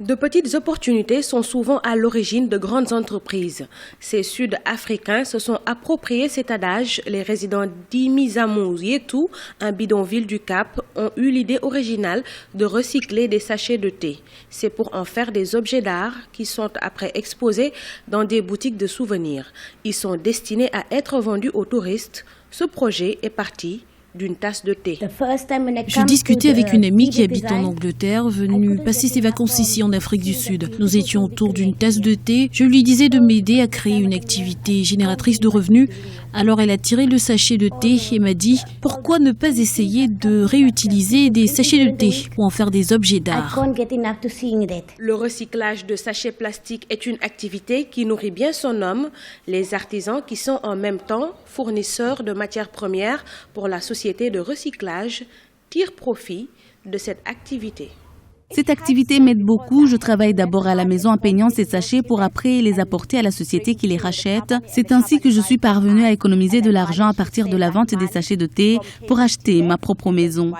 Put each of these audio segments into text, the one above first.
De petites opportunités sont souvent à l'origine de grandes entreprises. Ces Sud-Africains se sont appropriés cet adage. Les résidents d'Imizamou Yetu, un bidonville du Cap, ont eu l'idée originale de recycler des sachets de thé. C'est pour en faire des objets d'art qui sont après exposés dans des boutiques de souvenirs. Ils sont destinés à être vendus aux touristes. Ce projet est parti d'une tasse de thé. Je discutais avec une amie qui habite en Angleterre, venue passer ses vacances ici en Afrique du Sud. Nous étions autour d'une tasse de thé. Je lui disais de m'aider à créer une activité génératrice de revenus. Alors elle a tiré le sachet de thé et m'a dit « Pourquoi ne pas essayer de réutiliser des sachets de thé ou en faire des objets d'art ?» Le recyclage de sachets plastiques est une activité qui nourrit bien son homme. Les artisans qui sont en même temps fournisseurs de matières premières pour la société de recyclage tirent profit de cette activité. Cette activité m'aide beaucoup. Je travaille d'abord à la maison en peignant ces sachets pour après les apporter à la société qui les rachète. C'est ainsi que je suis parvenue à économiser de l'argent à partir de la vente des sachets de thé pour acheter ma propre maison.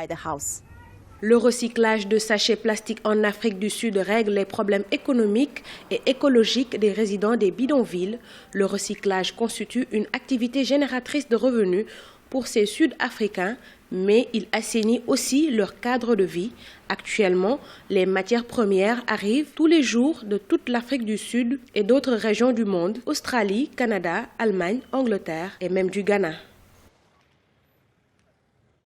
Le recyclage de sachets plastiques en Afrique du Sud règle les problèmes économiques et écologiques des résidents des bidonvilles. Le recyclage constitue une activité génératrice de revenus pour ces Sud-Africains, mais il assainit aussi leur cadre de vie. Actuellement, les matières premières arrivent tous les jours de toute l'Afrique du Sud et d'autres régions du monde, Australie, Canada, Allemagne, Angleterre et même du Ghana.